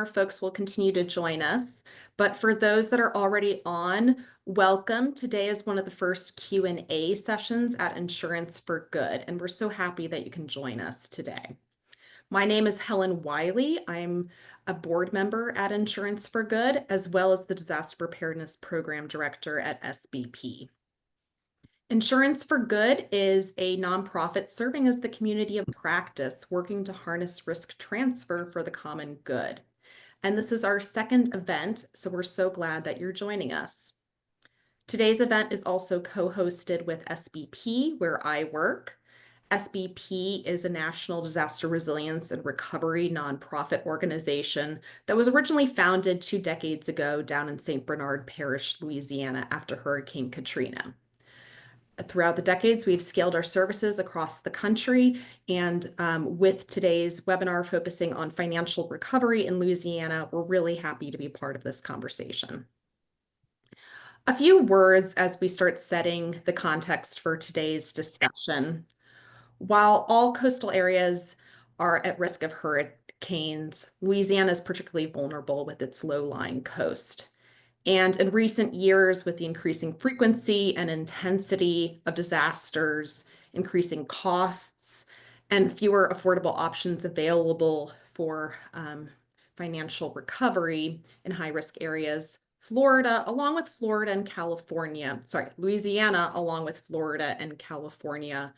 Our folks will continue to join us, but for those that are already on, welcome. Today is one of the first Q&A sessions at Insurance for Good, and we're so happy that you can join us today. My name is Helen Wiley. I'm a board member at Insurance for Good, as well as the Disaster Preparedness Program Director at SBP. Insurance for Good is a nonprofit serving as the community of practice, working to harness risk transfer for the common good. And this is our second event, so we're so glad that you're joining us. Today's event is also co-hosted with SBP, where I work. SBP is a national disaster resilience and recovery nonprofit organization that was originally founded 2 decades ago down in St. Bernard Parish, Louisiana, after Hurricane Katrina. Throughout the decades, we've scaled our services across the country, and with today's webinar focusing on financial recovery in Louisiana, we're really happy to be part of this conversation. A few words as we start setting the context for today's discussion. While all coastal areas are at risk of hurricanes, Louisiana is particularly vulnerable with its low-lying coast. And in recent years, with the increasing frequency and intensity of disasters, increasing costs, and fewer affordable options available for financial recovery in high-risk areas, Louisiana, along with Florida and California,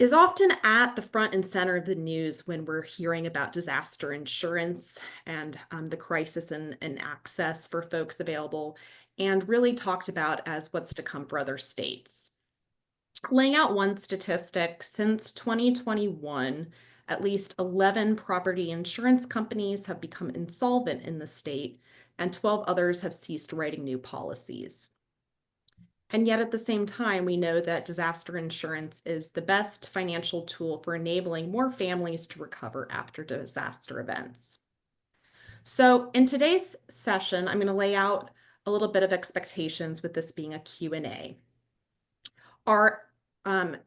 is often at the front and center of the news when we're hearing about disaster insurance and the crisis and access for folks available, and really talked about as what's to come for other states. Laying out one statistic, since 2021, at least 11 property insurance companies have become insolvent in the state, and 12 others have ceased writing new policies. And yet at the same time, we know that disaster insurance is the best financial tool for enabling more families to recover after disaster events. So in today's session, I'm going to lay out a little bit of expectations with this being a Q&A. Our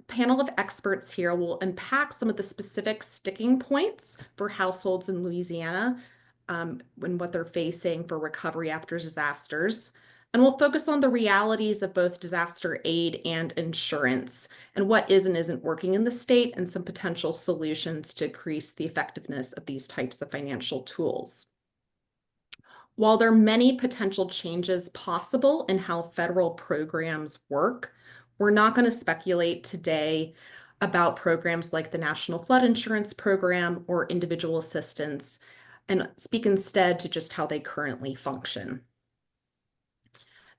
panel of experts here will unpack some of the specific sticking points for households in Louisiana and what they're facing for recovery after disasters. And we'll focus on the realities of both disaster aid and insurance and what is and isn't working in the state and some potential solutions to increase the effectiveness of these types of financial tools. While there are many potential changes possible in how federal programs work, we're not going to speculate today about programs like the National Flood Insurance Program or individual assistance, and speak instead to just how they currently function.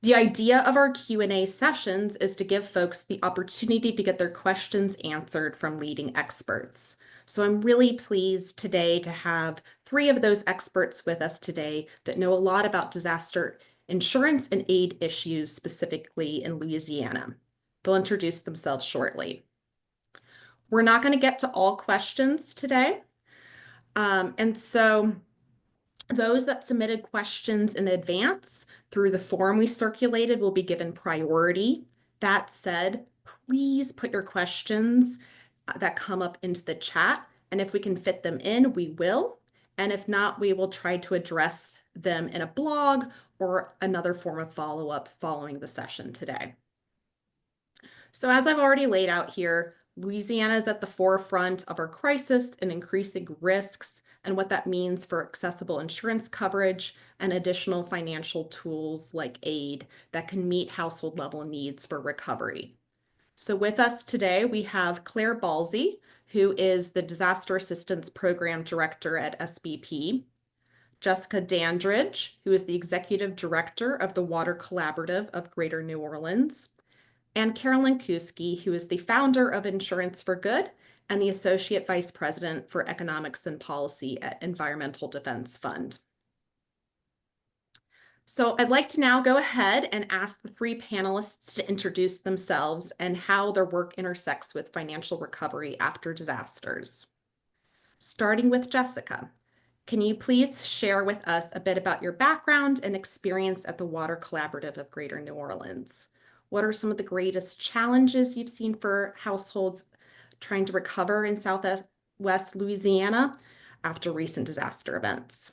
The idea of our Q&A sessions is to give folks the opportunity to get their questions answered from leading experts. So I'm really pleased today to have 3 of those experts with us today that know a lot about disaster insurance and aid issues specifically in Louisiana. They'll introduce themselves shortly. We're not going to get to all questions today. And so those that submitted questions in advance through the form we circulated will be given priority. That said, please put your questions that come up into the chat, and if we can fit them in, we will. And if not, we will try to address them in a blog or another form of follow-up following the session today. So as I've already laid out here, Louisiana is at the forefront of our crisis and increasing risks and what that means for accessible insurance coverage and additional financial tools like aid that can meet household level needs for recovery. So with us today, we have Claire Balsley, who is the Disaster Assistance Program Director at SBP, Jessica Dandridge, who is the Executive Director of the Water Collaborative of Greater New Orleans, and Carolyn Kousky, who is the founder of Insurance for Good and the Associate Vice President for Economics and Policy at Environmental Defense Fund. So I'd like to now go ahead and ask the 3 panelists to introduce themselves and how their work intersects with financial recovery after disasters. Starting with Jessica, can you please share with us a bit about your background and experience at the Water Collaborative of Greater New Orleans? What are some of the greatest challenges you've seen for households trying to recover in Southwest Louisiana after recent disaster events?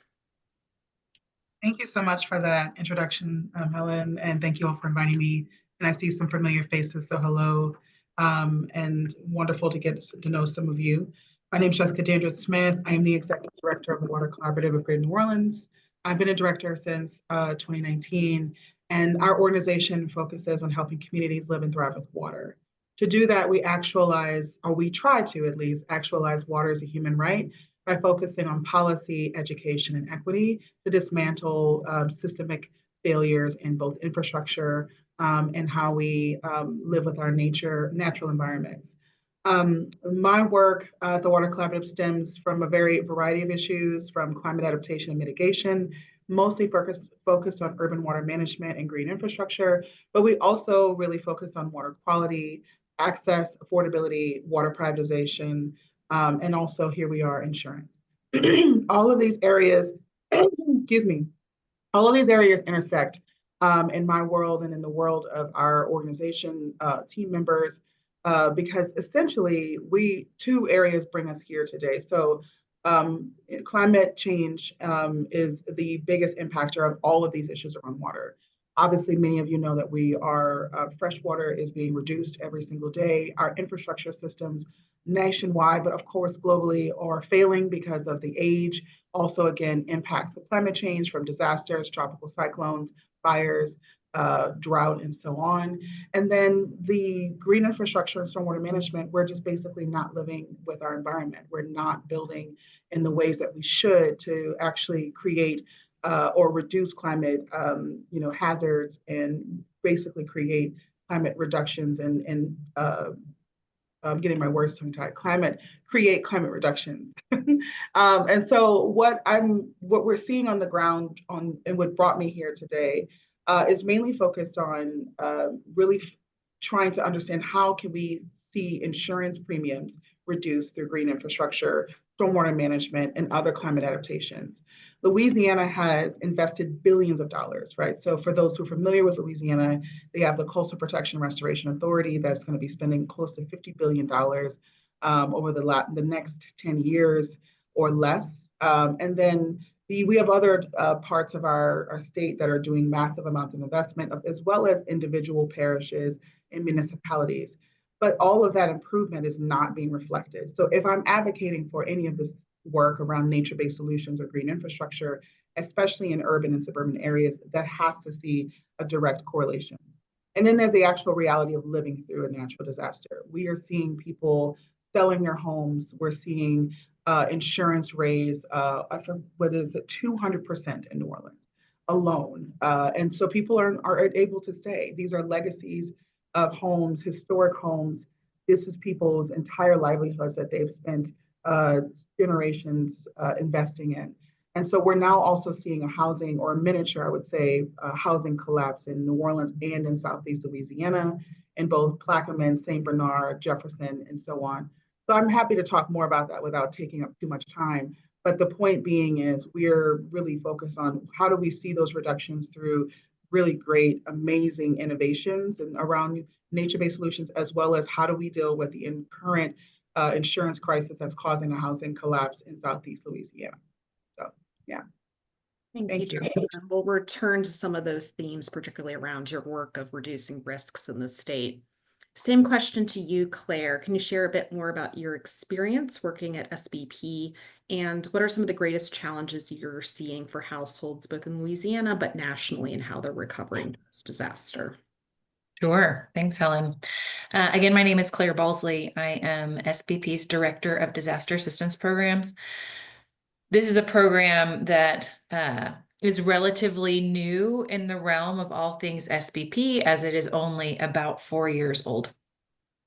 Thank you so much for that introduction, Helen, and thank you all for inviting me. And I see some familiar faces, so hello, and wonderful to get to know some of you. My name is Jessica Dandridge Smith. I am the Executive Director of the Water Collaborative of Greater New Orleans. I've been a director since 2019, and our organization focuses on helping communities live and thrive with water. To do that, we actualize, or we try to at least, actualize water as a human right by focusing on policy, education, and equity to dismantle systemic failures in both infrastructure and how we live with our natural environments. My work at the Water Collaborative stems from a variety of issues, from climate adaptation and mitigation, mostly focused on urban water management and green infrastructure, but we also really focus on water quality, access, affordability, water privatization, and also here we are, insurance. All of these areas, excuse me, all of these areas intersect in my world and in the world of our organization team members, because essentially two areas bring us here today. So climate change is the biggest impactor of all of these issues around water. Obviously, many of you know that fresh water is being reduced every single day. Our infrastructure systems nationwide, but of course globally, are failing because of the age. Also, again, impacts of climate change, from disasters, tropical cyclones, fires, drought, and so on. And then the green infrastructure and stormwater management, we're just basically not living with our environment. We're not building in the ways that we should to actually create or reduce climate hazards, and basically create climate reductions and I'm getting my words tongue tied. Create climate reductions. And so what we're seeing on the ground and what brought me here today is mainly focused on really trying to understand how can we see insurance premiums reduced through green infrastructure, stormwater management, and other climate adaptations. Louisiana has invested billions of dollars, right? So for those who are familiar with Louisiana, they have the Coastal Protection Restoration Authority that's going to be spending close to $50 billion over the next 10 years or less. And then we have other parts of our state that are doing massive amounts of investment, as well as individual parishes and municipalities. But all of that improvement is not being reflected. So if I'm advocating for any of this work around nature-based solutions or green infrastructure, especially in urban and suburban areas, that has to see a direct correlation. And then there's the actual reality of living through a natural disaster. We are seeing people selling their homes. We're seeing insurance raise, whether it's at 200% in New Orleans alone. And so people are able to stay. These are legacies of homes, historic homes. This is people's entire livelihoods that they've spent generations investing in. And so we're now also seeing a housing, or a miniature, I would say, housing collapse in New Orleans and in Southeast Louisiana, in both Plaquemine, St. Bernard, Jefferson, and so on. So I'm happy to talk more about that without taking up too much time. But the point being is we're really focused on how do we see those reductions through really great, amazing innovations and around nature-based solutions, as well as how do we deal with the current insurance crisis that's causing a housing collapse in Southeast Louisiana. So, yeah. Thank you, Jessica. We'll return to some of those themes, particularly around your work of reducing risks in the state. Same question to you, Claire. Can you share a bit more about your experience working at SBP, and what are some of the greatest challenges you're seeing for households both in Louisiana but nationally, and how they're recovering from this disaster? Sure. Thanks, Helen. Again, my name is Claire Balsley. I am SBP's Director of Disaster Assistance Programs. This is a program that is relatively new in the realm of all things SBP, as it is only about 4 years old.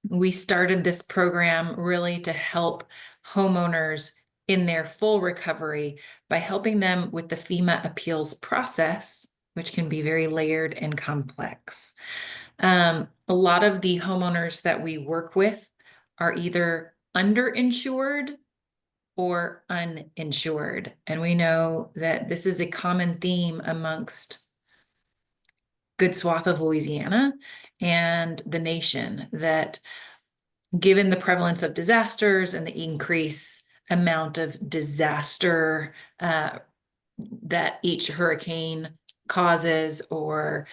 We started this program really to help homeowners in their full recovery by helping them with the FEMA appeals process, which can be very layered and complex. A lot of the homeowners that we work with are either underinsured or uninsured. And we know that this is a common theme amongst good swath of Louisiana and the nation, that given the prevalence of disasters and the increased amount of disaster that each hurricane causes, or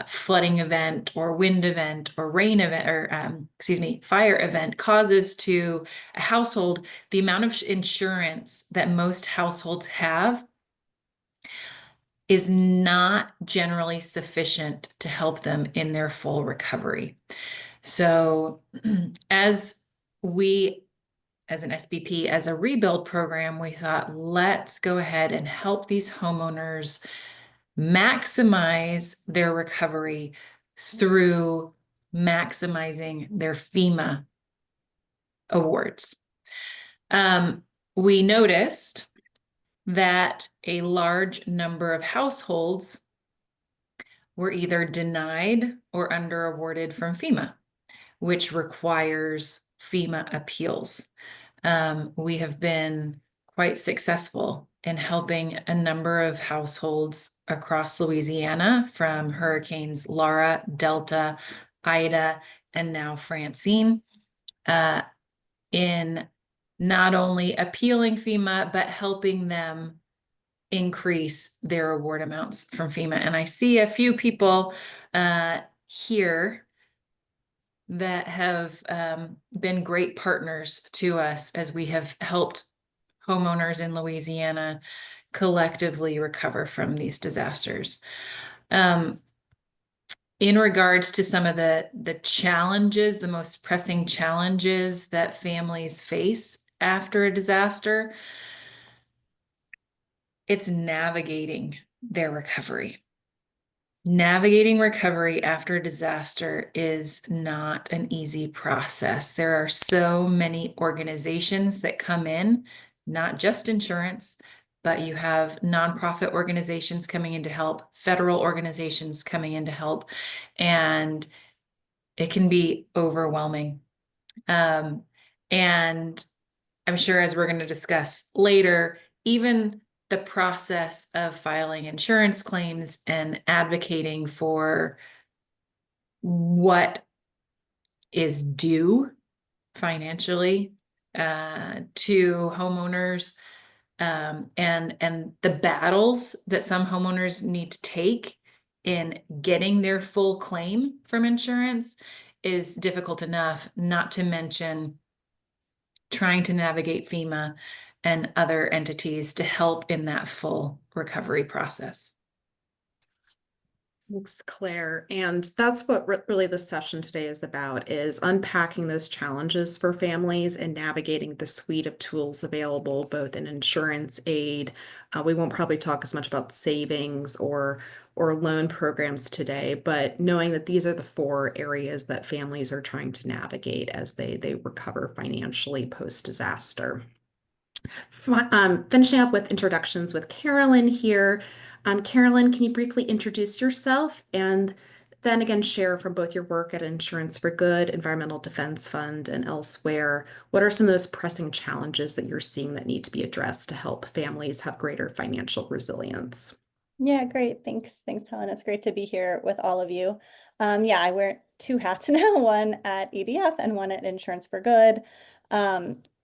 flooding event or wind event or rain event, or excuse me, fire event causes to a household, the amount of insurance that most households have is not generally sufficient to help them in their full recovery. So as we, as an SBP, as a rebuild program, we thought, let's go ahead and help these homeowners maximize their recovery through maximizing their FEMA awards. We noticed that a large number of households were either denied or under awarded from FEMA, which requires FEMA appeals. We have been quite successful in helping a number of households across Louisiana from hurricanes Laura, Delta, Ida, and now Francine, in not only appealing FEMA, but helping them increase their award amounts from FEMA. And I see a few people here that have been great partners to us as we have helped homeowners in Louisiana collectively recover from these disasters. In regards to some of the challenges, the most pressing challenges that families face after a disaster, it's navigating their recovery. Navigating recovery after a disaster is not an easy process. There are so many organizations that come in, not just insurance, but you have nonprofit organizations coming in to help, federal organizations coming in to help, and it can be overwhelming. And I'm sure, as we're going to discuss later, even the process of filing insurance claims and advocating for what is due financially to homeowners, and the battles that some homeowners need to take in getting their full claim from insurance is difficult enough, not to mention trying to navigate FEMA and other entities to help in that full recovery process. Thanks, Claire. And that's what really the session today is about, is unpacking those challenges for families and navigating the suite of tools available, both in insurance aid. We won't probably talk as much about savings or loan programs today, but knowing that these are the 4 areas that families are trying to navigate as they recover financially post-disaster. Finishing up with introductions with Carolyn here. Carolyn, can you briefly introduce yourself and then again share from both your work at Insurance for Good, Environmental Defense Fund, and elsewhere, what are some of those pressing challenges that you're seeing that need to be addressed to help families have greater financial resilience? Yeah, great. Thanks. Thanks, Helen. It's great to be here with all of you. Yeah, I wear 2 hats now, one at EDF and one at Insurance for Good.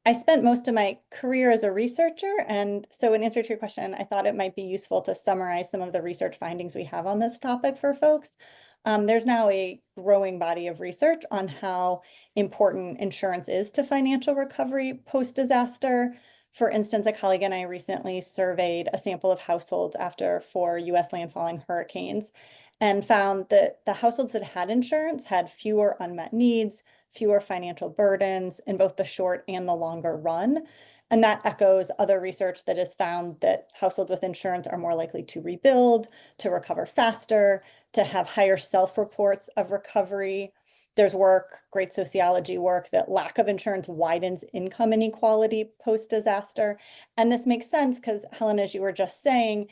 I spent most of my career as a researcher, and so in answer to your question, I thought it might be useful to summarize some of the research findings we have on this topic for folks. There's now a growing body of research on how important insurance is to financial recovery post-disaster. For instance, a colleague and I recently surveyed a sample of households after 4 US landfalling hurricanes and found that the households that had insurance had fewer unmet needs, fewer financial burdens in both the short and the longer run. And that echoes other research that has found that households with insurance are more likely to rebuild, to recover faster, to have higher self-reports of recovery. There's work, great sociology work, that lack of insurance widens income inequality post-disaster. And this makes sense because, Helen, as you were just saying,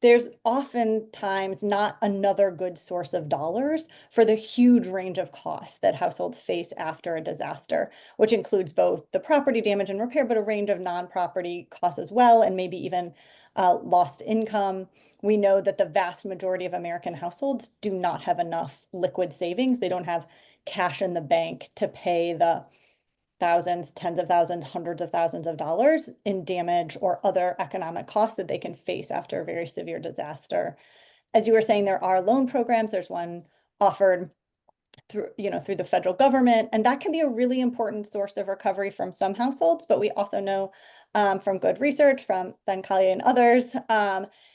there's oftentimes not another good source of dollars for the huge range of costs that households face after a disaster, which includes both the property damage and repair, but a range of non-property costs as well, and maybe even lost income. We know that the vast majority of American households do not have enough liquid savings. They don't have cash in the bank to pay the thousands, tens of thousands, hundreds of thousands of dollars in damage or other economic costs that they can face after a very severe disaster. As you were saying, there are loan programs. There's one offered through the federal government, and that can be a really important source of recovery from some households. But we also know from good research from Ben Collier and others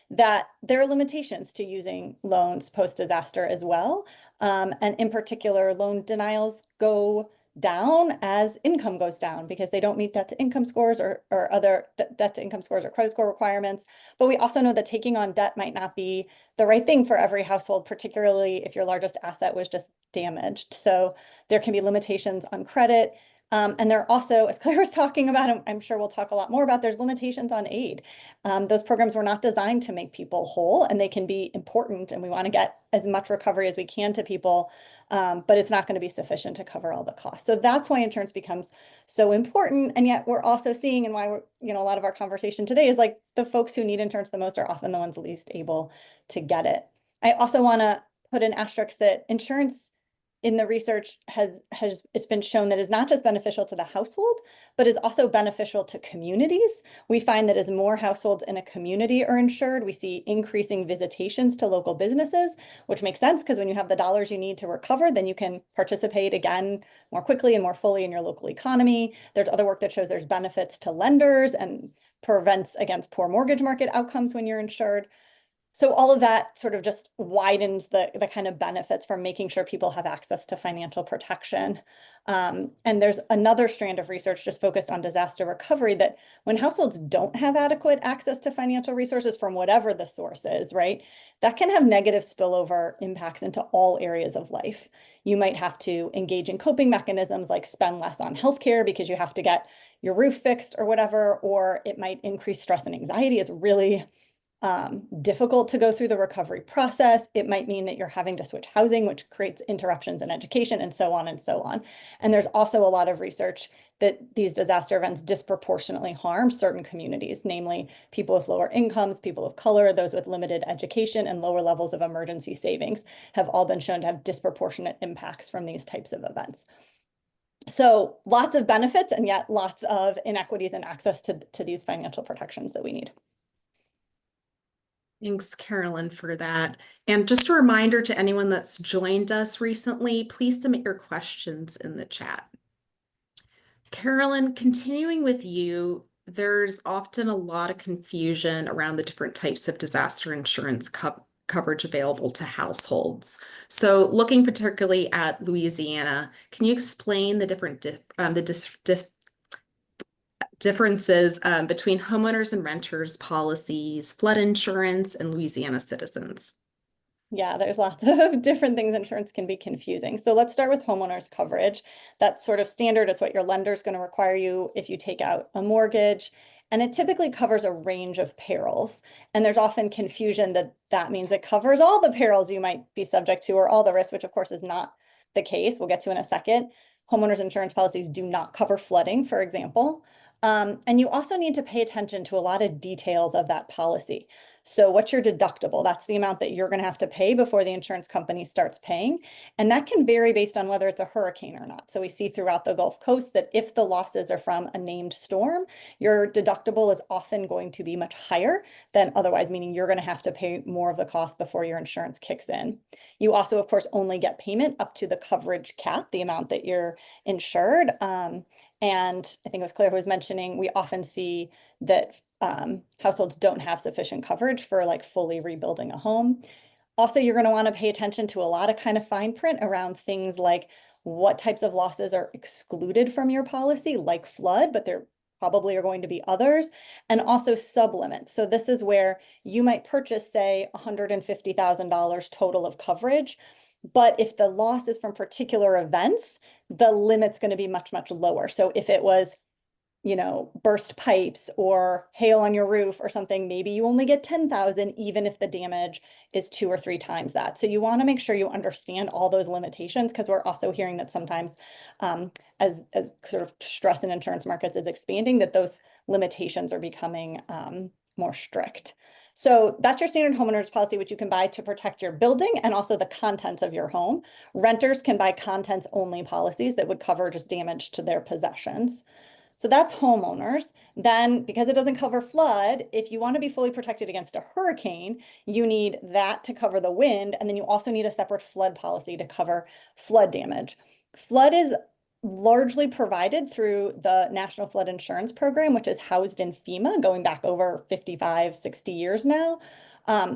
that there are limitations to using loans post-disaster as well. And in particular, loan denials go down as income goes down because they don't meet debt to income scores or other debt to income scores or credit score requirements. But we also know that taking on debt might not be the right thing for every household, particularly if your largest asset was just damaged. So there can be limitations on credit. And there are also, as Claire was talking about, and I'm sure we'll talk a lot more about, there's limitations on aid. Those programs were not designed to make people whole, and they can be important, and we want to get as much recovery as we can to people, but it's not going to be sufficient to cover all the costs. So that's why insurance becomes so important. And yet we're also seeing, and why we're, a lot of our conversation today is like the folks who need insurance the most are often the ones least able to get it. I also want to put an asterisk that insurance in the research it's been shown that is not just beneficial to the household, but is also beneficial to communities. We find that as more households in a community are insured, we see increasing visitations to local businesses, which makes sense because when you have the dollars you need to recover, then you can participate again more quickly and more fully in your local economy. There's other work that shows there's benefits to lenders and prevents against poor mortgage market outcomes when you're insured. So all of that sort of just widens the kind of benefits from making sure people have access to financial protection. And there's another strand of research just focused on disaster recovery that when households don't have adequate access to financial resources from whatever the source is, right, that can have negative spillover impacts into all areas of life. You might have to engage in coping mechanisms like spend less on healthcare because you have to get your roof fixed or whatever, or it might increase stress and anxiety. It's really difficult to go through the recovery process. It might mean that you're having to switch housing, which creates interruptions in education and so on and so on. And there's also a lot of research that these disaster events disproportionately harm certain communities, namely people with lower incomes, people of color, those with limited education, and lower levels of emergency savings have all been shown to have disproportionate impacts from these types of events. So lots of benefits and yet lots of inequities in access to these financial protections that we need. Thanks, Carolyn, for that. And just a reminder to anyone that's joined us recently, please submit your questions in the chat. Carolyn, continuing with you, there's often a lot of confusion around the different types of disaster insurance coverage available to households. So looking particularly at Louisiana, can you explain the different differences between homeowners and renters policies, flood insurance, and Louisiana citizens? Yeah, there's lots of different things. Insurance can be confusing. So let's start with homeowners coverage. That's sort of standard. It's what your lender is going to require you if you take out a mortgage. And it typically covers a range of perils. And there's often confusion that that means it covers all the perils you might be subject to or all the risks, which of course is not the case. We'll get to in a second. Homeowners insurance policies do not cover flooding, for example. And you also need to pay attention to a lot of details of that policy. So what's your deductible? That's the amount that you're going to have to pay before the insurance company starts paying. And that can vary based on whether it's a hurricane or not. So we see throughout the Gulf Coast that if the losses are from a named storm, your deductible is often going to be much higher than otherwise, meaning you're going to have to pay more of the cost before your insurance kicks in. You also, of course, only get payment up to the coverage cap, the amount that you're insured. And I think it was Claire who was mentioning, we often see that households don't have sufficient coverage for like fully rebuilding a home. Also, you're going to want to pay attention to a lot of kind of fine print around things like what types of losses are excluded from your policy, like flood, but there probably are going to be others, and also sublimits. So this is where you might purchase, say, $150,000 total of coverage. But if the loss is from particular events, the limit's going to be much, much lower. So if it was, burst pipes or hail on your roof or something, maybe you only get 10,000, even if the damage is 2 or 3 times that. So you want to make sure you understand all those limitations, because we're also hearing that sometimes as sort of stress in insurance markets is expanding, that those limitations are becoming more strict. So that's your standard homeowners policy, which you can buy to protect your building and also the contents of your home. Renters can buy contents only policies that would cover just damage to their possessions. So that's homeowners. Then, because it doesn't cover flood, if you want to be fully protected against a hurricane, you need that to cover the wind. And then you also need a separate flood policy to cover flood damage. Flood is largely provided through the National Flood Insurance Program, which is housed in FEMA going back over 55, 60 years now.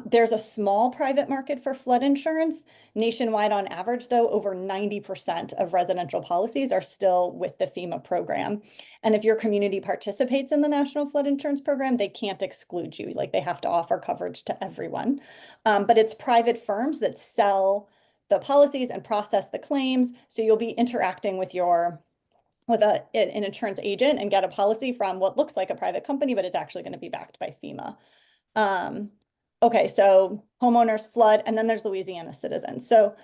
There's a small private market for flood insurance. Nationwide, on average, though, over 90% of residential policies are still with the FEMA program. And if your community participates in the National Flood Insurance Program, they can't exclude you. Like, they have to offer coverage to everyone. But it's private firms that sell the policies and process the claims. So you'll be interacting with an insurance agent and get a policy from what looks like a private company, but it's actually going to be backed by FEMA. Okay, so homeowners, flood, and then there's Louisiana citizens. So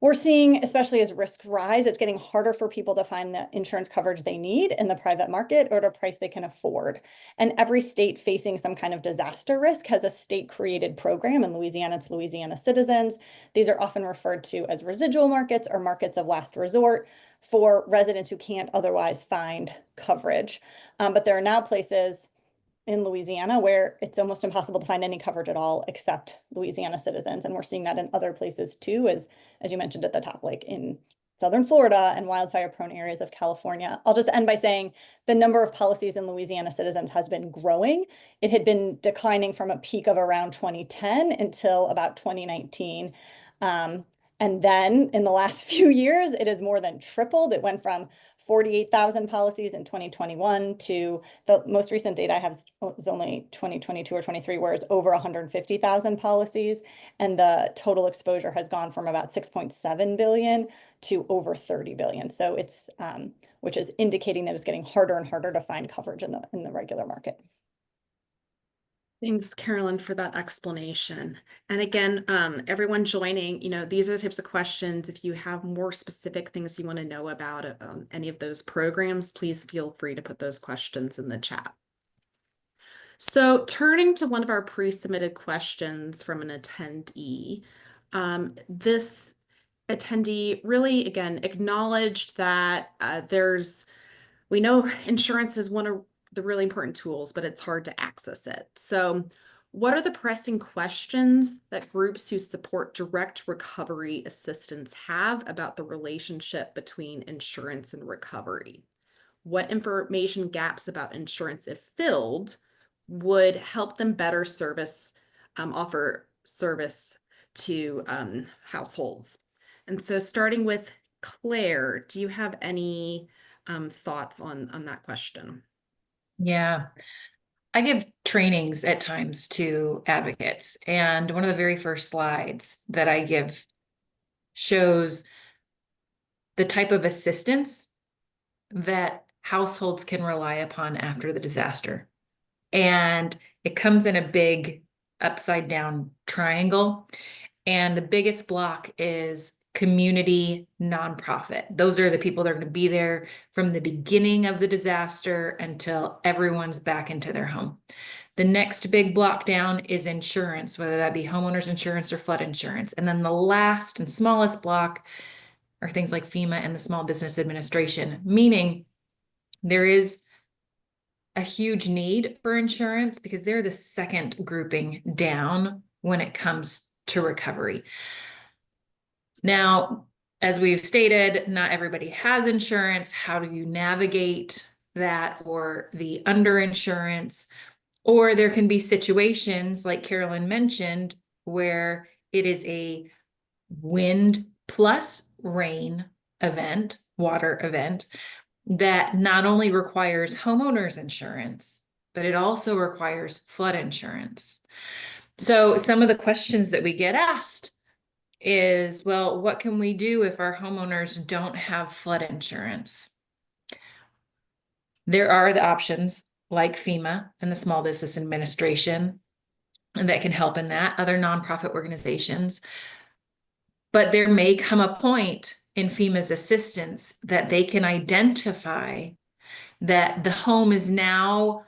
we're seeing, especially as risks rise, it's getting harder for people to find the insurance coverage they need in the private market or at a price they can afford. And every state facing some kind of disaster risk has a state-created program. In Louisiana, it's Louisiana Citizens. These are often referred to as residual markets or markets of last resort for residents who can't otherwise find coverage. But there are now places in Louisiana where it's almost impossible to find any coverage at all except Louisiana citizens. And we're seeing that in other places too, as you mentioned at the top, like in Southern Florida and wildfire prone areas of California. I'll just end by saying the number of policies in Louisiana citizens has been growing. It had been declining from a peak of around 2010 until about 2019. And then in the last few years, it has more than tripled. It went from 48,000 policies in 2021 to the most recent data I have is only 2022 or 23, where it's over 150,000 policies. And the total exposure has gone from about 6.7 billion to over 30 billion. So it's, which is indicating that it's getting harder and harder to find coverage in the regular market. Thanks, Carolyn, for that explanation. And again, everyone joining, these are the types of questions. If you have more specific things you want to know about any of those programs, please feel free to put those questions in the chat. So turning to one of our pre-submitted questions from an attendee, this attendee really, again, acknowledged that we know insurance is one of the really important tools, but it's hard to access it. So what are the pressing questions that groups who support direct recovery assistance have about the relationship between insurance and recovery? What information gaps about insurance, if filled, would help them better offer service to households? And so starting with Claire, do you have any thoughts on that question? Yeah, I give trainings at times to advocates, and one of the very first slides that I give shows the type of assistance that households can rely upon after the disaster. And it comes in a big upside down triangle. And the biggest block is community nonprofit. Those are the people that are going to be there from the beginning of the disaster until everyone's back into their home. The next big block down is insurance, whether that be homeowners insurance or flood insurance. And then the last and smallest block are things like FEMA and the Small Business Administration, meaning there is a huge need for insurance because they're the second grouping down when it comes to recovery. Now, as we've stated, not everybody has insurance. How do you navigate that or the underinsurance? Or there can be situations like Carolyn mentioned where it is a wind plus rain event, water event, that not only requires homeowners insurance, but it also requires flood insurance. So some of the questions that we get asked is, well, what can we do if our homeowners don't have flood insurance? There are the options like FEMA and the Small Business Administration that can help in that, other nonprofit organizations. But there may come a point in FEMA's assistance that they can identify that the home is now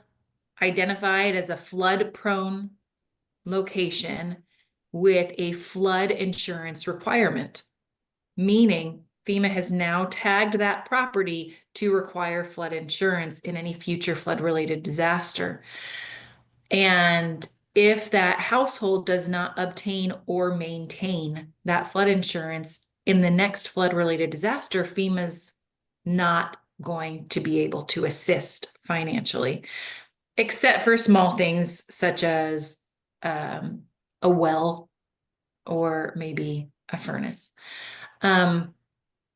identified as a flood-prone location with a flood insurance requirement, meaning FEMA has now tagged that property to require flood insurance in any future flood-related disaster. And if that household does not obtain or maintain that flood insurance in the next flood-related disaster, FEMA's not going to be able to assist financially, except for small things such as a well or maybe a furnace.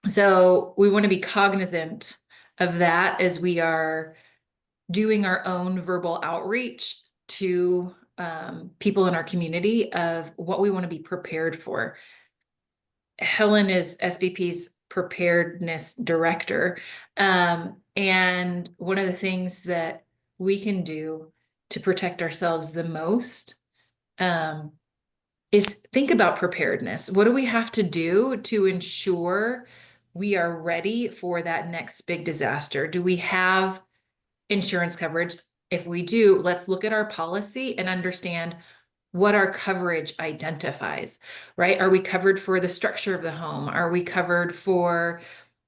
So we want to be cognizant of that as we are doing our own verbal outreach to people in our community of what we want to be prepared for. Helen is SBP's preparedness director. And one of the things that we can do to protect ourselves the most is think about preparedness. What do we have to do to ensure we are ready for that next big disaster? Do we have insurance coverage? If we do, let's look at our policy and understand what our coverage identifies, right? Are we covered for the structure of the home? Are we covered for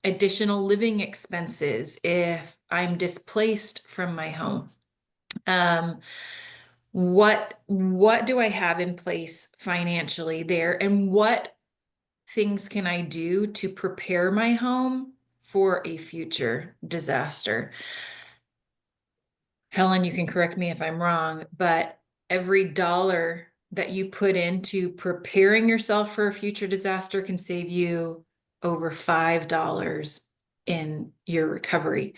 additional living expenses if I'm displaced from my home? What do I have in place financially there? And what things can I do to prepare my home for a future disaster? Helen, you can correct me if I'm wrong, but every dollar that you put into preparing yourself for a future disaster can save you over $5 in your recovery.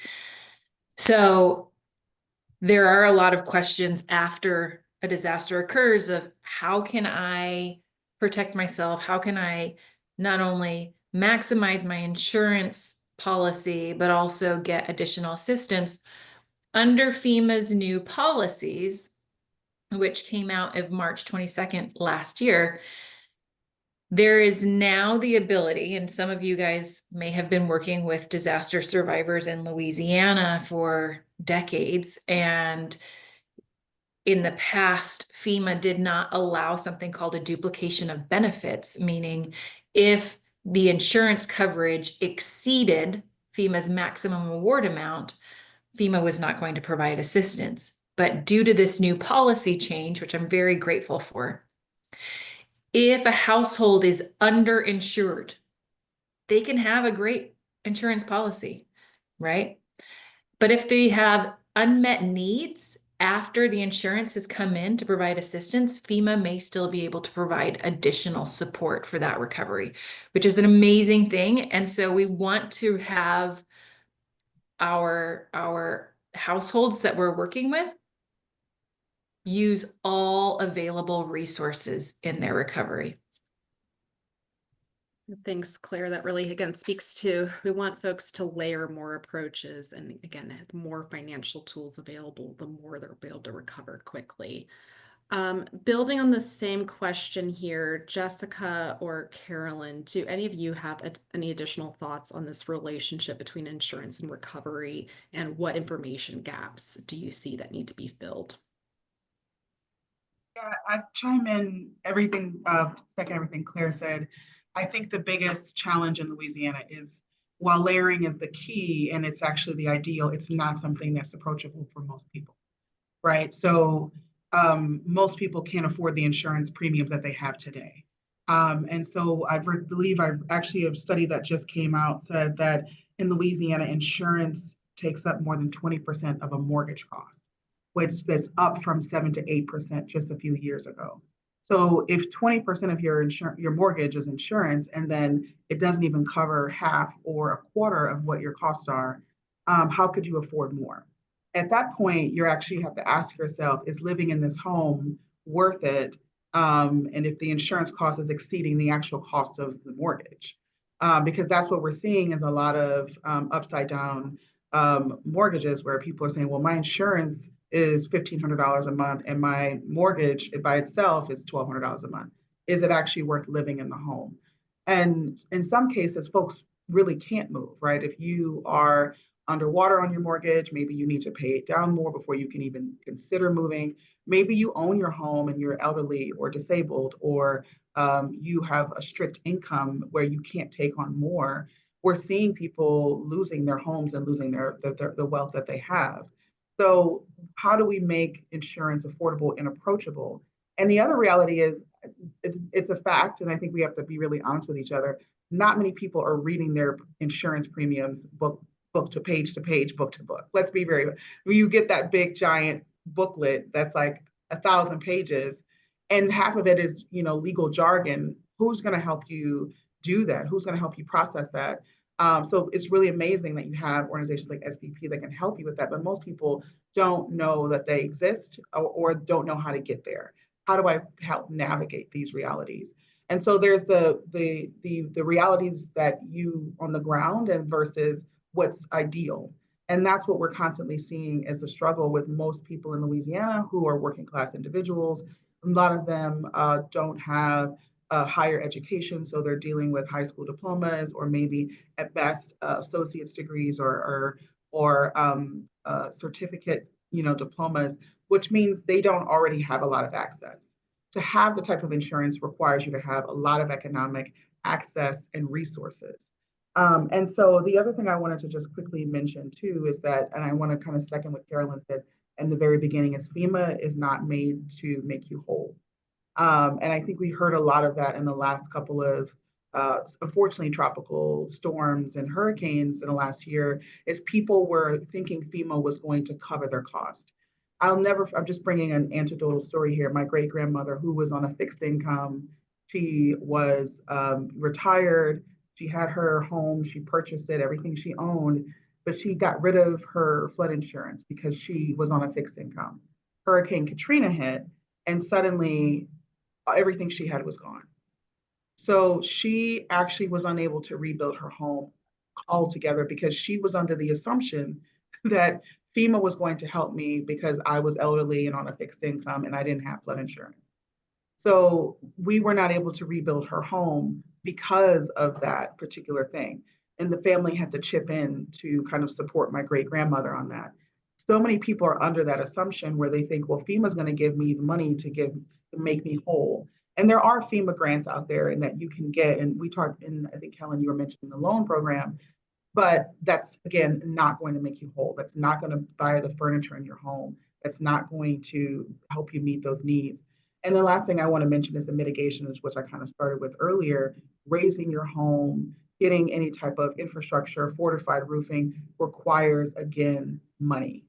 So there are a lot of questions after a disaster occurs of how can I protect myself? How can I not only maximize my insurance policy, but also get additional assistance? Under FEMA's new policies, which came out of March 22nd last year, there is now the ability, and some of you guys may have been working with disaster survivors in Louisiana for decades, and in the past, FEMA did not allow something called a duplication of benefits, meaning if the insurance coverage exceeded FEMA's maximum award amount, FEMA was not going to provide assistance. But due to this new policy change, which I'm very grateful for, if a household is underinsured, they can have a great insurance policy, right? But if they have unmet needs after the insurance has come in to provide assistance, FEMA may still be able to provide additional support for that recovery, which is an amazing thing. And so we want to have our households that we're working with use all available resources in their recovery. Thanks, Claire. That really, again, speaks to, we want folks to layer more approaches, and again, the more financial tools available, the more they'll be able to recover quickly. Building on the same question here, Jessica or Carolyn, do any of you have any additional thoughts on this relationship between insurance and recovery, and what information gaps do you see that need to be filled? Yeah, I chime in second everything Claire said. I think the biggest challenge in Louisiana is while layering is the key and it's actually the ideal, it's not something that's approachable for most people, right? So most people can't afford the insurance premiums that they have today. And so I believe I've actually a study that just came out said that in Louisiana, insurance takes up more than 20% of a mortgage cost, which is up from 7 to 8% just a few years ago. So if 20% of your mortgage is insurance, and then it doesn't even cover half or a quarter of what your costs are, how could you afford more? At that point, you actually have to ask yourself, is living in this home worth it? And if the insurance cost is exceeding the actual cost of the mortgage, because that's what we're seeing is a lot of upside down mortgages where people are saying, well, my insurance is $1,500 a month and my mortgage by itself is $1,200 a month. Is it actually worth living in the home? And in some cases, folks really can't move, right? If you are underwater on your mortgage, maybe you need to pay it down more before you can even consider moving, Maybe you own your home and you're elderly or disabled, or you have a strict income where you can't take on more. We're seeing people losing their homes and losing the wealth that they have. So how do we make insurance affordable and approachable? And the other reality is it's a fact, and I think we have to be really honest with each other. Not many people are reading their insurance premiums book to page, book to book. Let's be very, when you get that big giant booklet that's like 1,000 pages, and half of it is, legal jargon. Who's going to help you do that? Who's going to help you process that? So it's really amazing that you have organizations like SPP that can help you with that. But most people don't know that they exist, or don't know how to get there. How do I help navigate these realities? And so there's the realities that you on the ground and versus what's ideal. And that's what we're constantly seeing as a struggle with most people in Louisiana who are working class individuals. A lot of them don't have higher education, so they're dealing with high school diplomas, or maybe at best associate's degrees, or certificate, diplomas, which means they don't already have a lot of access. To have the type of insurance requires you to have a lot of economic access and resources. And so the other thing I wanted to just quickly mention too is that, and I want to kind of second what Carolyn said in the very beginning, is FEMA is not made to make you whole. And I think we heard a lot of that in the last couple of, unfortunately, tropical storms and hurricanes in the last year, is people were thinking FEMA was going to cover their cost. I'm just bringing an anecdotal story here. My great grandmother, who was on a fixed income, she was retired. She had her home, she purchased it, everything she owned, but she got rid of her flood insurance because she was on a fixed income. Hurricane Katrina hit, and suddenly everything she had was gone. So she actually was unable to rebuild her home altogether because she was under the assumption that FEMA was going to help me because I was elderly and on a fixed income and I didn't have flood insurance. So we were not able to rebuild her home because of that particular thing. And the family had to chip in to kind of support my great grandmother on that. So many people are under that assumption where they think, well, FEMA's going to give me the money to make me whole. And there are FEMA grants out there and that you can get. And we talked, and I think Helen, you were mentioning the loan program, but that's, again, not going to make you whole. That's not going to buy the furniture in your home. That's not going to help you meet those needs. And the last thing I want to mention is the mitigation, which I kind of started with earlier. Raising your home, getting any type of infrastructure, fortified roofing requires, again, money.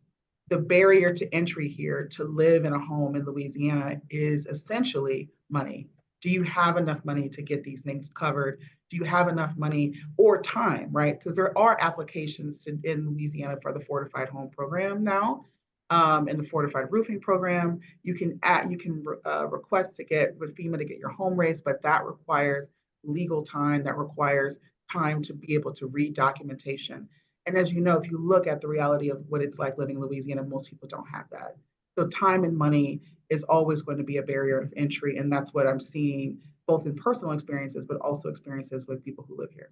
The barrier to entry here to live in a home in Louisiana is essentially money. Do you have enough money to get these things covered? Do you have enough money or time, right? Because there are applications in Louisiana for the Fortified Home Program now, and the Fortified Roofing Program. You can request to get with FEMA to get your home raised, but that requires legal time. That requires time to be able to read documentation. And as you know, if you look at the reality of what it's like living in Louisiana, most people don't have that. So time and money is always going to be a barrier of entry. And that's what I'm seeing both in personal experiences, but also experiences with people who live here.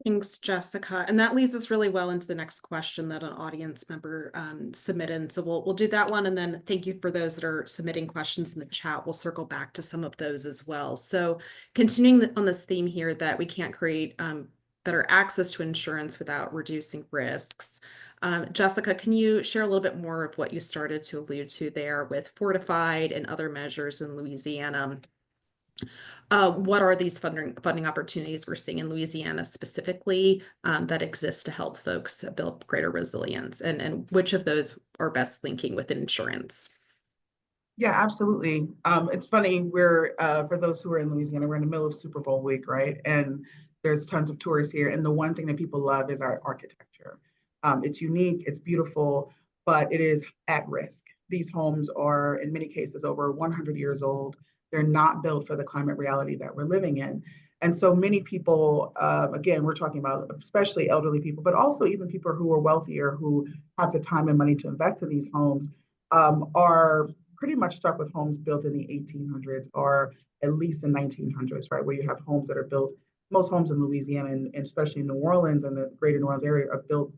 Thanks, Jessica. And that leads us really well into the next question that an audience member submitted. So we'll do that one. And then thank you for those that are submitting questions in the chat. We'll circle back to some of those as well. So continuing on this theme here that we can't create better access to insurance without reducing risks. Jessica, can you share a little bit more of what you started to allude to there with Fortified and other measures in Louisiana? What are these funding opportunities we're seeing in Louisiana specifically that exist to help folks build greater resilience, and which of those are best linking with insurance? Yeah, absolutely. It's funny, we're for those who are in Louisiana, we're in the middle of Super Bowl week, right? And there's tons of tourists here. And the one thing that people love is our architecture. It's unique, it's beautiful, but it is at risk. These homes are, in many cases, over 100 years old. They're not built for the climate reality that we're living in. And so many people, again, we're talking about especially elderly people, but also even people who are wealthier, who have the time and money to invest in these homes, are pretty much stuck with homes built in the 1800s or at least the 1900s, right? Where you have homes that are built, most homes in Louisiana and especially New Orleans and the greater New Orleans area are built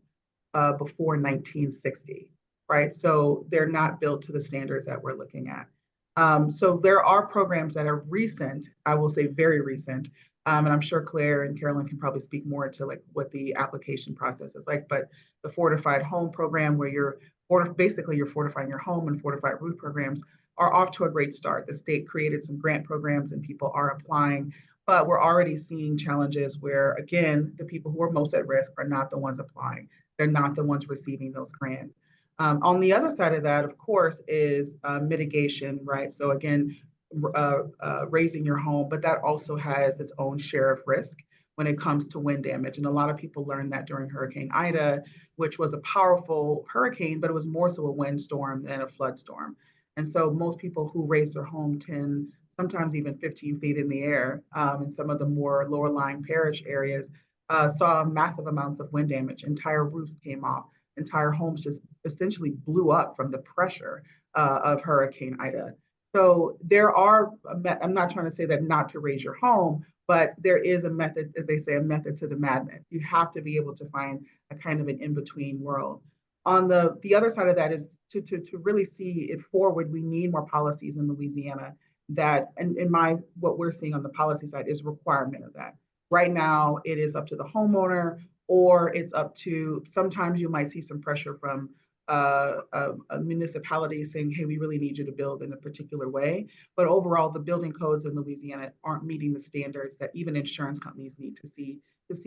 before 1960. right? So they're not built to the standards that we're looking at. So there are programs that are recent, I will say very recent, and I'm sure Claire and Carolyn can probably speak more to like what the application process is like, but the fortified home program where you're fortifying your home, and fortified roof programs are off to a great start. The state created some grant programs and people are applying, but we're already seeing challenges where, again, the people who are most at risk are not the ones applying. They're not the ones receiving those grants. On the other side of that, of course, is mitigation, right? So again, raising your home, but that also has its own share of risk when it comes to wind damage. And a lot of people learned that during Hurricane Ida, which was a powerful hurricane, but it was more so a windstorm than a flood storm. And so most people who raise their home 10, sometimes even 15 feet in the air, in some of the more lower lying parish areas, saw massive amounts of wind damage. Entire roofs came off. Entire homes just essentially blew up from the pressure of Hurricane Ida. So there are, I'm not trying to say that not to raise your home, but there is a method, as they say, a method to the madness. You have to be able to find a kind of an in-between world. On the other side of that is to really see it forward, we need more policies in Louisiana that, and in what we're seeing on the policy side is requirement of that. Right now, it is up to the homeowner, or it's up to, sometimes you might see some pressure from a municipality saying, hey, we really need you to build in a particular way. But overall, the building codes in Louisiana aren't meeting the standards that even insurance companies need to see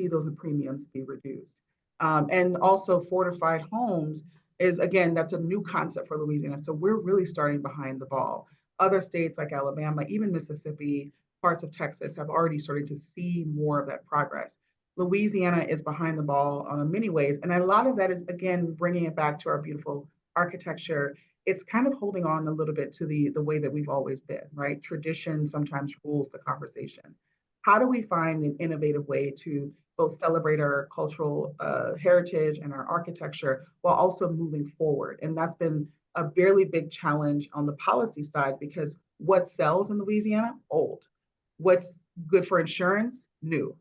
those premiums be reduced. And also fortified homes is, again, that's a new concept for Louisiana. So we're really starting behind the ball. Other states like Alabama, even Mississippi, parts of Texas have already started to see more of that progress. Louisiana is behind the ball in many ways. And a lot of that is, again, bringing it back to our beautiful architecture. It's kind of holding on a little bit to the way that we've always been, right? Tradition sometimes rules the conversation. How do we find an innovative way to both celebrate our cultural heritage and our architecture while also moving forward? And that's been a fairly big challenge on the policy side, because what sells in Louisiana? Old. What's good for insurance? New.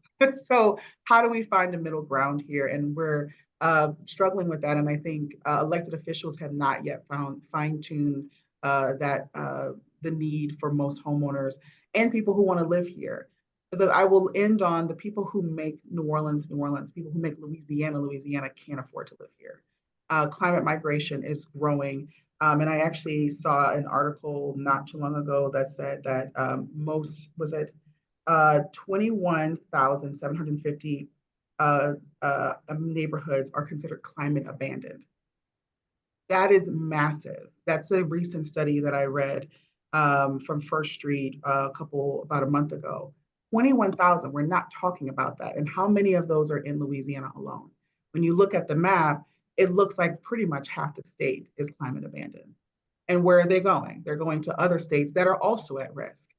So how do we find a middle ground here? And we're struggling with that. And I think elected officials have not yet found fine-tuned the need for most homeowners and people who want to live here. But I will end on the people who make New Orleans, people who make Louisiana can't afford to live here. Climate migration is growing. And I actually saw an article not too long ago that said that 21,750 neighborhoods are considered climate abandoned. That is massive. That's a recent study that I read from First Street about a month ago. 21,000, we're not talking about that. And how many of those are in Louisiana alone? When you look at the map, it looks like pretty much half the state is climate abandoned. And where are they going? They're going to other states that are also at risk.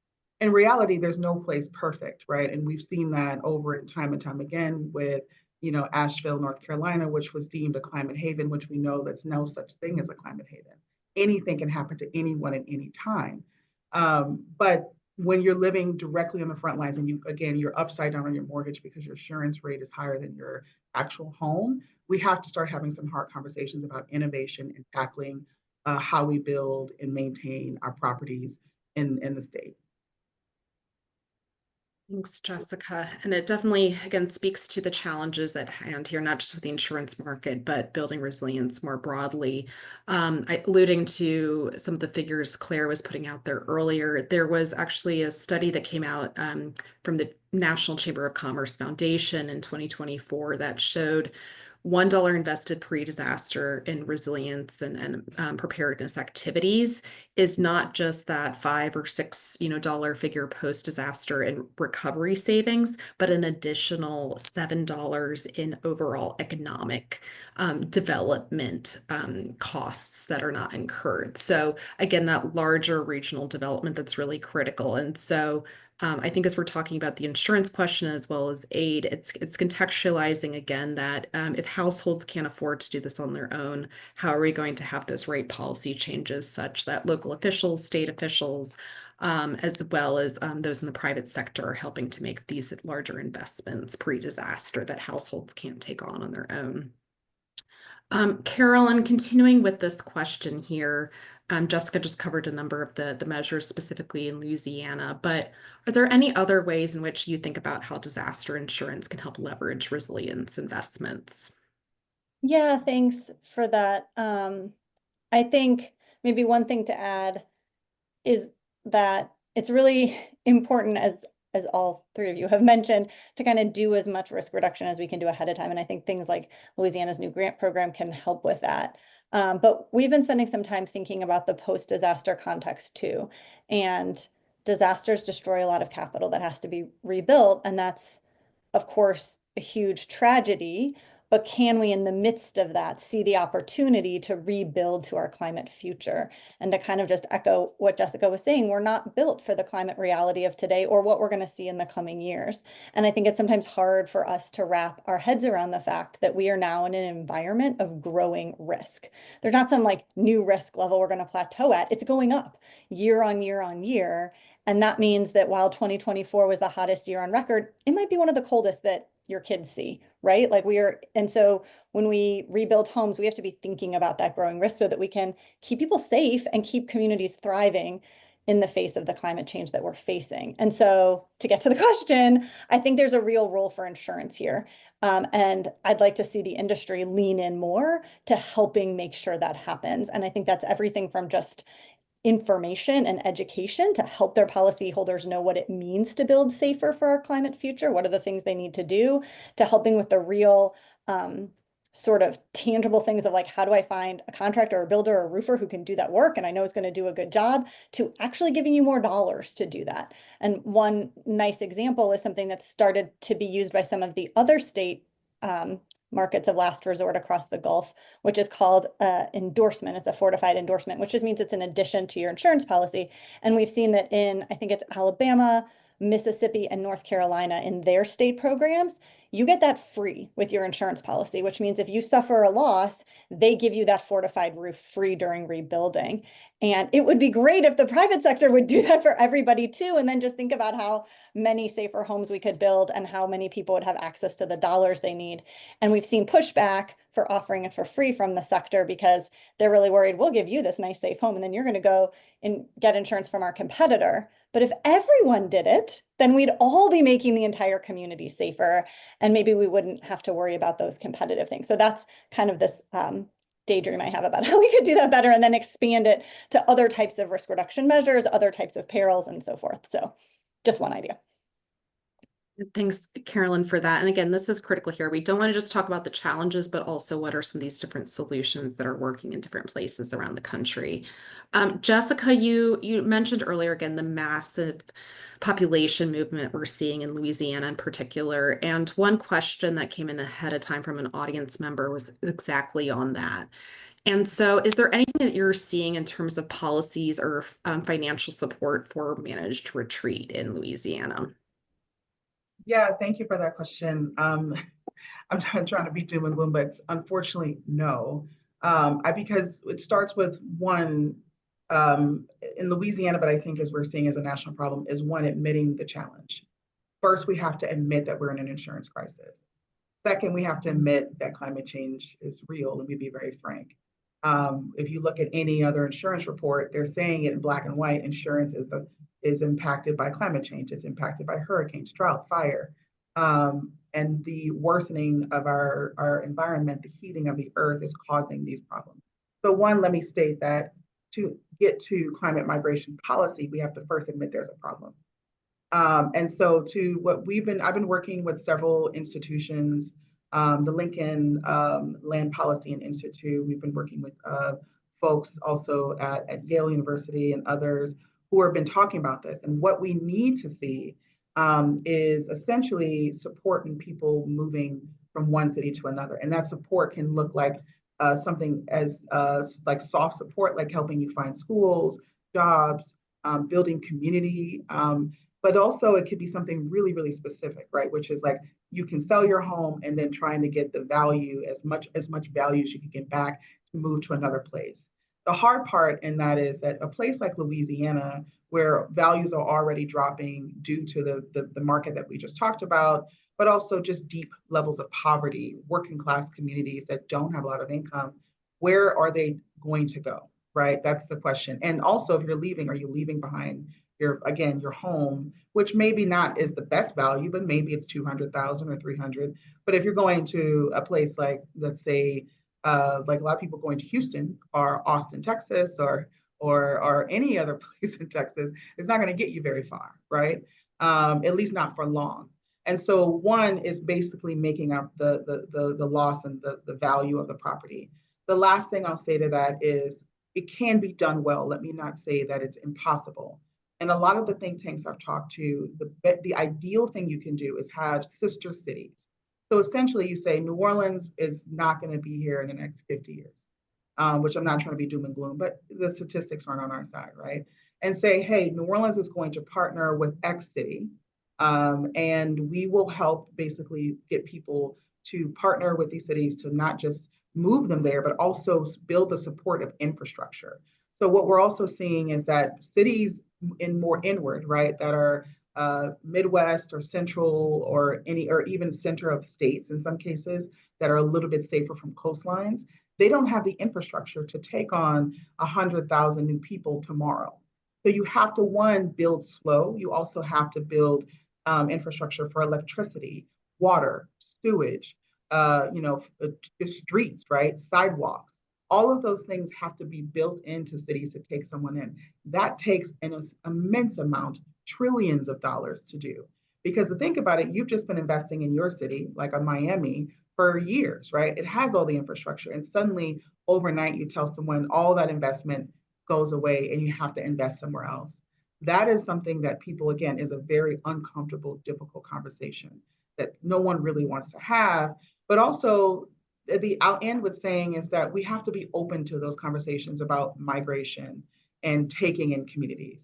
In reality, there's no place perfect, right? And we've seen that over time and time again with, Asheville, North Carolina, which was deemed a climate haven, which we know that's no such thing as a climate haven. Anything can happen to anyone at any time. But when you're living directly on the front lines and you're upside down on your mortgage because your insurance rate is higher than your actual home, we have to start having some hard conversations about innovation and tackling how we build and maintain our properties in the state. Thanks, Jessica. And it definitely, again, speaks to the challenges at hand here, not just with the insurance market, but building resilience more broadly. Alluding to some of the figures Claire was putting out there earlier, there was actually a study that came out from the National Chamber of Commerce Foundation in 2024 that showed $1 invested pre-disaster in resilience and preparedness activities is not just that $5 or $6 figure post-disaster in recovery savings, but an additional $7 in overall economic development costs that are not incurred. So again, that larger regional development that's really critical. And so I think as we're talking about the insurance question as well as aid, it's contextualizing again that if households can't afford to do this on their own, how are we going to have those rate policy changes such that local officials, state officials, as well as those in the private sector are helping to make these larger investments pre-disaster that households can't take on their own. Carolyn, continuing with this question here, Jessica just covered a number of the measures specifically in Louisiana, but are there any other ways in which you think about how disaster insurance can help leverage resilience investments? Yeah, thanks for that. I think maybe one thing to add is that it's really important, as all three of you have mentioned, to kind of do as much risk reduction as we can do ahead of time. And I think things like Louisiana's new grant program can help with that. But we've been spending some time thinking about the post-disaster context too. And disasters destroy a lot of capital that has to be rebuilt. And that's, of course, a huge tragedy. But can we, in the midst of that, see the opportunity to rebuild to our climate future? And to kind of just echo what Jessica was saying, we're not built for the climate reality of today or what we're going to see in the coming years. And I think it's sometimes hard for us to wrap our heads around the fact that we are now in an environment of growing risk. There's not some like new risk level we're going to plateau at. It's going up year on year on year. And that means that while 2024 was the hottest year on record, it might be one of the coldest that your kids see, right? And so when we rebuild homes, we have to be thinking about that growing risk so that we can keep people safe and keep communities thriving in the face of the climate change that we're facing. And so to get to the question, I think there's a real role for insurance here. And I'd like to see the industry lean in more to helping make sure that happens. And I think that's everything from just information and education to help their policyholders know what it means to build safer for our climate future. What are the things they need to do, to helping with the real sort of tangible things of like, how do I find a contractor or a builder or a roofer who can do that work and I know is going to do a good job, to actually giving you more dollars to do that. And one nice example is something that's started to be used by some of the other state markets of last resort across the Gulf, which is called endorsement. It's a fortified endorsement, which just means it's an addition to your insurance policy. And we've seen that in, I think it's Alabama, Mississippi, and North Carolina in their state programs, you get that free with your insurance policy, which means if you suffer a loss, they give you that fortified roof free during rebuilding. And it would be great if the private sector would do that for everybody too. And then just think about how many safer homes we could build and how many people would have access to the dollars they need. And we've seen pushback for offering it for free from the sector because they're really worried, we'll give you this nice safe home and then you're going to go and get insurance from our competitor. But if everyone did it, then we'd all be making the entire community safer and maybe we wouldn't have to worry about those competitive things. So that's kind of this daydream I have about how we could do that better and then expand it to other types of risk reduction measures, other types of perils and so forth. So just one idea. Thanks, Carolyn, for that. And again, this is critical here. We don't want to just talk about the challenges, but also what are some of these different solutions that are working in different places around the country. Jessica, you mentioned earlier, again, the massive population movement we're seeing in Louisiana in particular. And one question that came in ahead of time from an audience member was exactly on that. And so is there anything that you're seeing in terms of policies or financial support for managed retreat in Louisiana? Yeah, thank you for that question. I'm trying to be doom and gloom, but unfortunately, no. Because it starts with one, in Louisiana, but I think as we're seeing as a national problem, is one, admitting the challenge. First, we have to admit that we're in an insurance crisis. Second, we have to admit that climate change is real, and we be very frank. If you look at any other insurance report, they're saying it in black and white, insurance is impacted by climate change, it's impacted by hurricanes, drought, fire, and the worsening of our environment, the heating of the earth is causing these problems. So one, let me state that to get to climate migration policy, we have to first admit there's a problem. And so to what I've been working with several institutions, the Lincoln Land Policy and Institute, we've been working with folks also at Yale University and others who have been talking about this. And what we need to see is essentially supporting people moving from one city to another. And that support can look like something as like soft support, like helping you find schools, jobs, building community, but also it could be something really, really specific, right? Which is like you can sell your home and then trying to get the value, as much value as you can get back to move to another place. The hard part in that is that a place like Louisiana, where values are already dropping due to the market that we just talked about, but also just deep levels of poverty, working class communities that don't have a lot of income, where are they going to go? Right? That's the question. And also, if you're leaving, are you leaving behind your home, which maybe not is the best value, but maybe it's 200,000 or 300. But if you're going to a place like, let's say, like a lot of people going to Houston or Austin, Texas, or any other place in Texas, it's not going to get you very far, right? At least not for long. And so one is basically making up the loss and the value of the property. The last thing I'll say to that is it can be done well. Let me not say that it's impossible. And a lot of the think tanks I've talked to, the ideal thing you can do is have sister cities. So essentially you say New Orleans is not going to be here in the next 50 years, which I'm not trying to be doom and gloom, but the statistics aren't on our side, right? And say, hey, New Orleans is going to partner with X city, and we will help basically get people to partner with these cities to not just move them there, but also build the supportive infrastructure. So what we're also seeing is that cities in more inward, right, that are Midwest or Central or even center of states in some cases that are a little bit safer from coastlines, they don't have the infrastructure to take on 100,000 new people tomorrow. So you have to, one, build slow. You also have to build infrastructure for electricity, water, sewage, the streets, right, sidewalks. All of those things have to be built into cities to take someone in. That takes an immense amount, trillions of dollars to do. Because to think about it, you've just been investing in your city, like a Miami, for years, right? It has all the infrastructure. And suddenly, overnight, you tell someone all that investment goes away and you have to invest somewhere else. That is something that people, again, is a very uncomfortable, difficult conversation that no one really wants to have. But also, I'll end with saying is that we have to be open to those conversations about migration and taking in communities.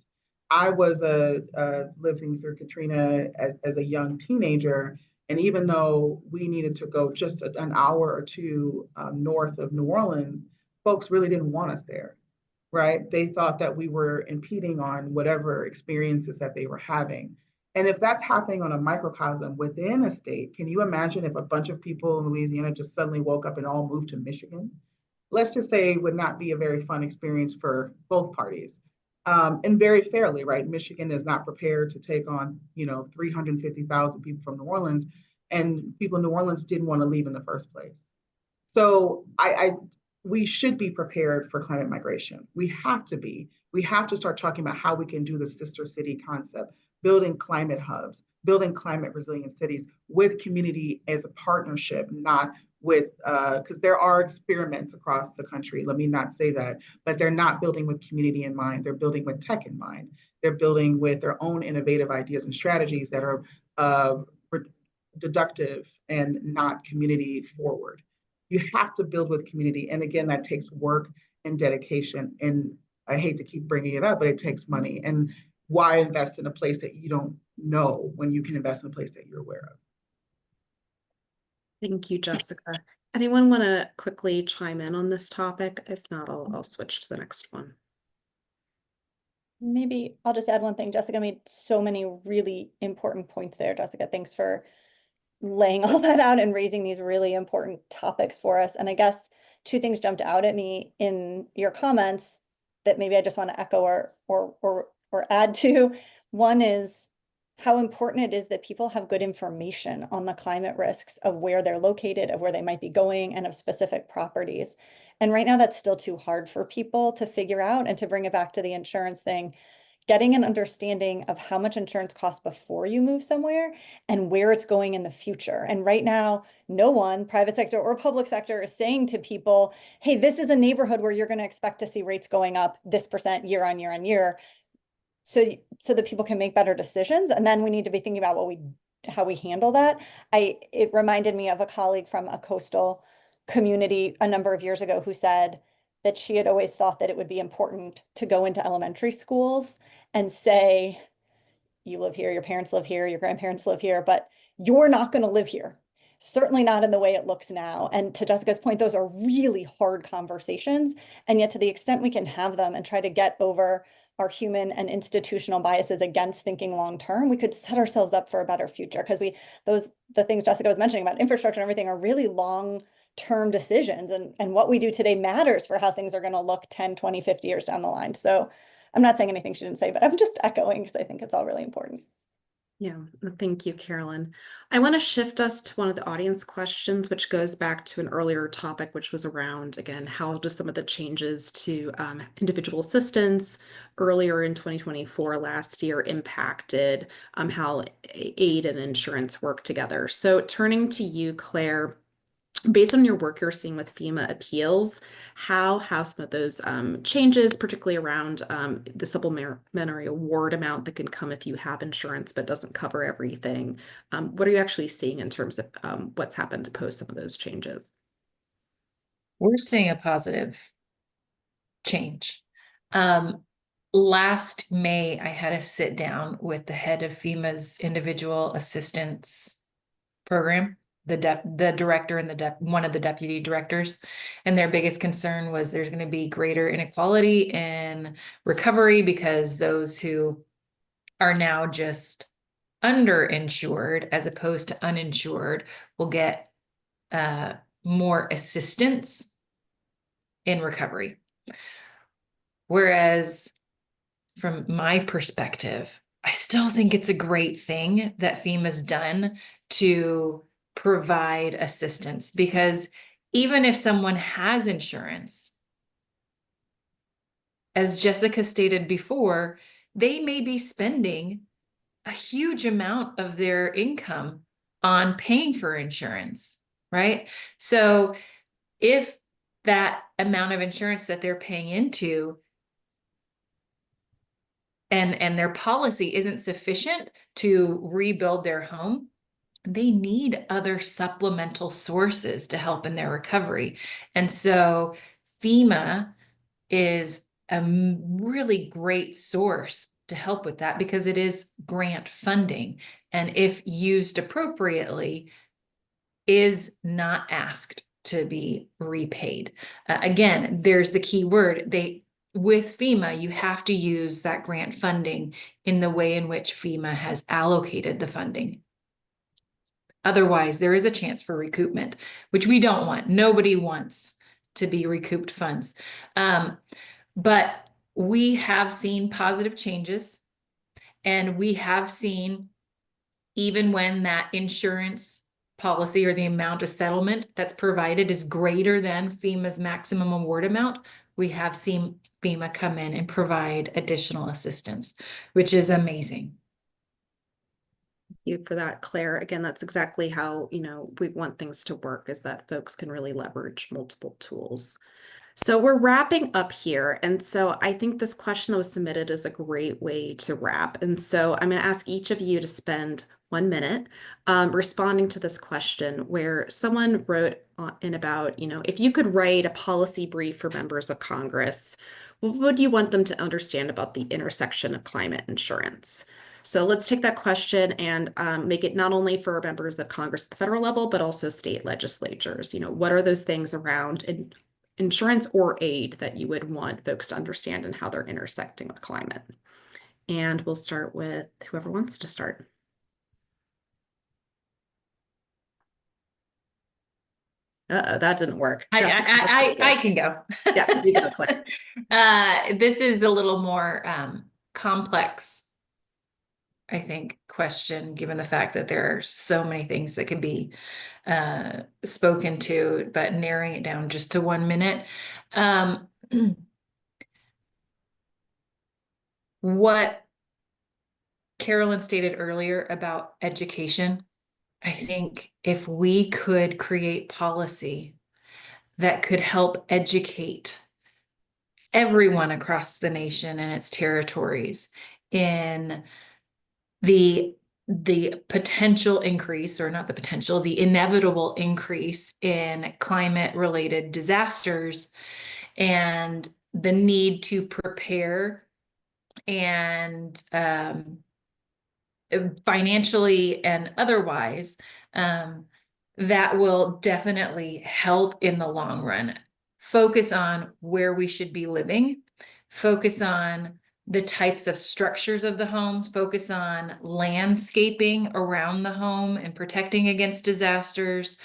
I was living through Katrina as a young teenager, and even though we needed to go just an hour or two north of New Orleans, folks really didn't want us there, right? They thought that we were impeding on whatever experiences that they were having. And if that's happening on a microcosm within a state, can you imagine if a bunch of people in Louisiana just suddenly woke up and all moved to Michigan? Let's just say it would not be a very fun experience for both parties. And very fairly, right? Michigan is not prepared to take on, 350,000 people from New Orleans, and people in New Orleans didn't want to leave in the first place. So we should be prepared for climate migration. We have to be. We have to start talking about how we can do the sister city concept, building climate hubs, building climate resilient cities with community as a partnership, not with, because there are experiments across the country, let me not say that, but they're not building with community in mind. They're building with tech in mind. They're building with their own innovative ideas and strategies that are deductive and not community forward. You have to build with community. And again, that takes work and dedication. And I hate to keep bringing it up, but it takes money. And why invest in a place that you don't know when you can invest in a place that you're aware of? Thank you, Jessica. Anyone want to quickly chime in on this topic? If not, I'll switch to the next one. Maybe I'll just add one thing. Jessica made so many really important points there. Jessica, thanks for laying all that out and raising these really important topics for us. And I guess two things jumped out at me in your comments that maybe I just want to echo or add to. One is how important it is that people have good information on the climate risks of where they're located, of where they might be going, and of specific properties. And right now that's still too hard for people to figure out. And to bring it back to the insurance thing, getting an understanding of how much insurance costs before you move somewhere and where it's going in the future. And right now, no one, private sector or public sector, is saying to people, hey, this is a neighborhood where you're going to expect to see rates going up this % year on year on year. So that people can make better decisions. And then we need to be thinking about how we handle that. It reminded me of a colleague from a coastal community a number of years ago who said that she had always thought that it would be important to go into elementary schools and say, you live here, your parents live here, your grandparents live here, but you're not going to live here. certainly not in the way it looks now. And to Jessica's point, those are really hard conversations. And yet to the extent we can have them and try to get over our human and institutional biases against thinking long-term, we could set ourselves up for a better future. Because the things Jessica was mentioning about infrastructure and everything are really long-term decisions. And what we do today matters for how things are going to look 10, 20, 50 years down the line. So I'm not saying anything she didn't say, but I'm just echoing because I think it's all really important. Yeah, thank you, Carolyn. I want to shift us to one of the audience questions, which goes back to an earlier topic, which was around, again, how do some of the changes to individual assistance earlier in 2024 last year impacted how aid and insurance work together? So turning to you, Claire, based on your work you're seeing with FEMA appeals, how have some of those changes, particularly around the supplementary award amount that can come if you have insurance but doesn't cover everything, what are you actually seeing in terms of what's happened to post some of those changes? We're seeing a positive change. Last May, I had a sit down with the head of FEMA's individual assistance program, the director and one of the deputy directors, and their biggest concern was there's going to be greater inequality in recovery because those who are now just underinsured as opposed to uninsured will get more assistance in recovery. Whereas from my perspective, I still think it's a great thing that FEMA's done to provide assistance, because even if someone has insurance, as Jessica stated before, they may be spending a huge amount of their income on paying for insurance, right? So if that amount of insurance that they're paying into and their policy isn't sufficient to rebuild their home, they need other supplemental sources to help in their recovery. And so FEMA is a really great source to help with that because it is grant funding. And if used appropriately, is not asked to be repaid. Again, there's the key word. With FEMA, you have to use that grant funding in the way in which FEMA has allocated the funding. Otherwise, there is a chance for recoupment, which we don't want. Nobody wants to be recouped funds. But we have seen positive changes, and we have seen, even when that insurance policy or the amount of settlement that's provided is greater than FEMA's maximum award amount, we have seen FEMA come in and provide additional assistance, which is amazing. Thank you for that, Claire. Again, that's exactly how, we want things to work, is that folks can really leverage multiple tools. So we're wrapping up here. And so I think this question that was submitted is a great way to wrap. And so I'm going to ask each of you to spend 1 minute responding to this question, where someone wrote in about, if you could write a policy brief for members of Congress, what would you want them to understand about the intersection of climate insurance? So let's take that question and make it not only for members of Congress at the federal level, but also state legislatures. What are those things around insurance or aid that you would want folks to understand and how they're intersecting with climate? And we'll start with whoever wants to start. That didn't work. I can go. Yeah, you go, Claire. This is a little more complex, I think, question, given the fact that there are so many things that can be spoken to, but narrowing it down just to 1 minute. What Carolyn stated earlier about education, I think if we could create policy that could help educate everyone across the nation and its territories in the potential increase, or not the potential, the inevitable increase in climate related disasters, and the need to prepare and financially and otherwise, that will definitely help in the long run. Focus on where we should be living, focus on the types of structures of the homes, focus on landscaping around the home and protecting against disasters.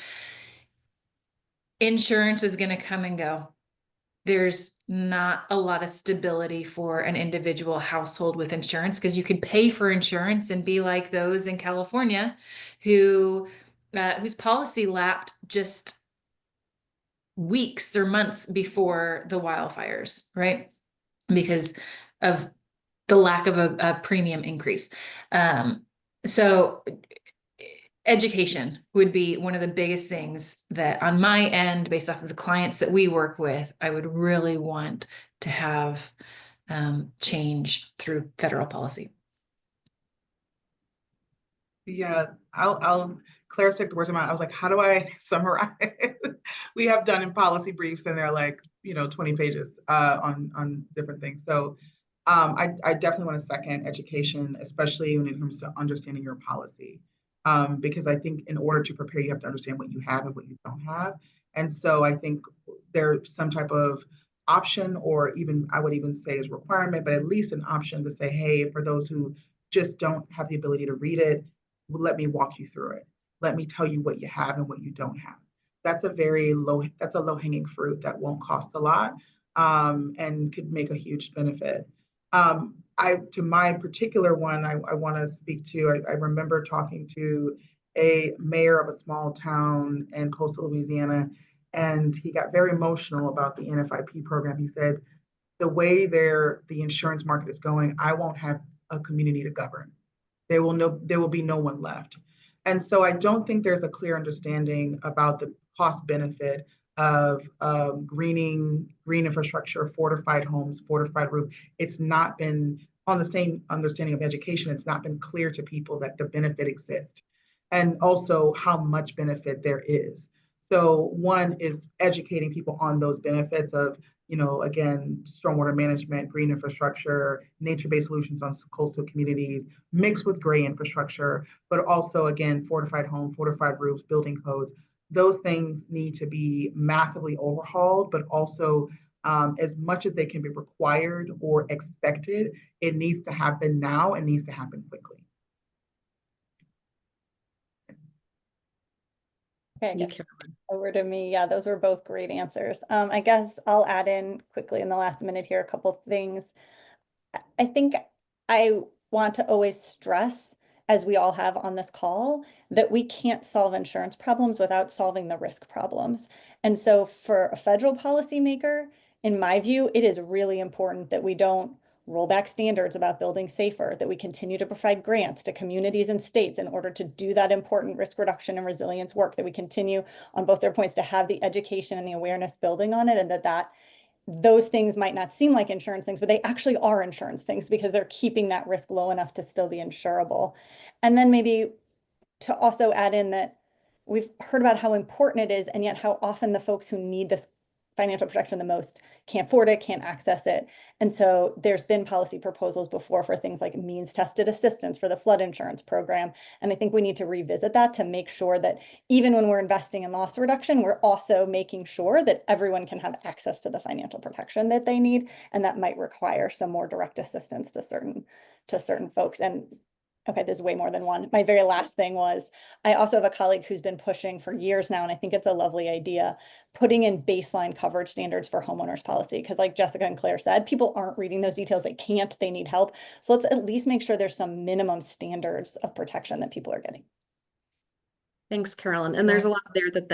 Insurance is going to come and go. There's not a lot of stability for an individual household with insurance, because you could pay for insurance and be like those in California whose policy lapsed just weeks or months before the wildfires, right? Because of the lack of a premium increase. So education would be one of the biggest things that on my end, based off of the clients that we work with, I would really want to have change through federal policy. Yeah, Claire took the words in my mouth. I was like, how do I summarize? We have done in policy briefs and they're like, 20 pages on different things. So I definitely want to second education, especially when it comes to understanding your policy. Because I think in order to prepare, you have to understand what you have and what you don't have. And so I think there's some type of option, or even I would even say is requirement, but at least an option to say, hey, for those who just don't have the ability to read it, let me walk you through it. Let me tell you what you have and what you don't have. That's a low hanging fruit that won't cost a lot, and could make a huge benefit. To my particular one, I want to speak to, I remember talking to a mayor of a small town in coastal Louisiana, and he got very emotional about the NFIP program. He said, the way the insurance market is going, I won't have a community to govern. There will be no one left. And so I don't think there's a clear understanding about the cost benefit of green infrastructure, fortified homes, fortified roof. It's not been on the same understanding of education. It's not been clear to people that the benefit exists, and also how much benefit there is. So one is educating people on those benefits of, again, stormwater management, green infrastructure, nature-based solutions on coastal communities, mixed with gray infrastructure, but also, again, fortified home, fortified roofs, building codes. Those things need to be massively overhauled, but also as much as they can be required or expected, it needs to happen now and needs to happen quickly. Okay, You, Carolyn. over to me. Yeah, those were both great answers. I guess I'll add in quickly in the last minute here a couple of things. I think I want to always stress, as we all have on this call, that we can't solve insurance problems without solving the risk problems. And so for a federal policymaker, in my view, it is really important that we don't roll back standards about building safer, that we continue to provide grants to communities and states in order to do that important risk reduction and resilience work, that we continue on both their points to have the education and the awareness building on it, and that those things might not seem like insurance things, but they actually are insurance things because they're keeping that risk low enough to still be insurable. And then maybe to also add in that we've heard about how important it is, and yet how often the folks who need this financial protection the most can't afford it, can't access it. And so there's been policy proposals before for things like means tested assistance for the flood insurance program. And I think we need to revisit that to make sure that even when we're investing in loss reduction, we're also making sure that everyone can have access to the financial protection that they need. And that might require some more direct assistance to certain folks. And okay, there's way more than one. My very last thing was, I also have a colleague who's been pushing for years now, and I think it's a lovely idea, putting in baseline coverage standards for homeowners policy. Because like Jessica and Claire said, people aren't reading those details. They can't, they need help. So let's at least make sure there's some minimum standards of protection that people are getting. Thanks, Carolyn. And there's a lot there that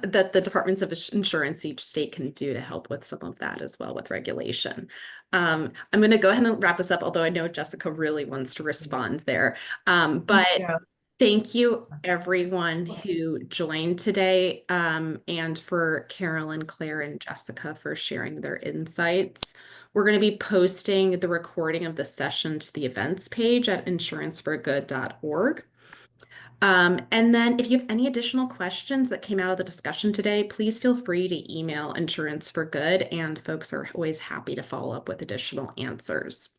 that the departments of insurance each state can do to help with some of that as well with regulation. I'm going to go ahead and wrap this up, although I know Jessica really wants to respond there. But Yeah. thank you everyone who joined today, and for Carolyn, Claire, and Jessica for sharing their insights. We're going to be posting the recording of the session to the events page at insuranceforgood.org. And then if you have any additional questions that came out of the discussion today, please feel free to email Insurance for Good, and folks are always happy to follow up with additional answers.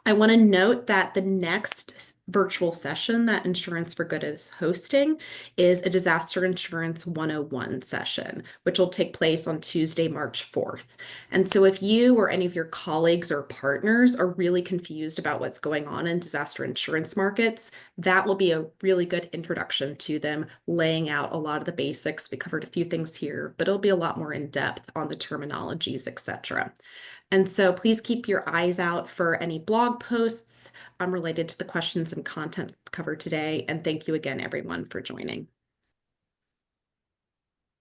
I want to note that the next virtual session that Insurance for Good is hosting is a Disaster Insurance 101 session, which will take place on Tuesday, March 4th. And so if you or any of your colleagues or partners are really confused about what's going on in disaster insurance markets, that will be a really good introduction to them, laying out a lot of the basics. We covered a few things here, but it'll be a lot more in depth on the terminologies, etc. And so please keep your eyes out for any blog posts related to the questions and content covered today. And thank you again, everyone, for joining.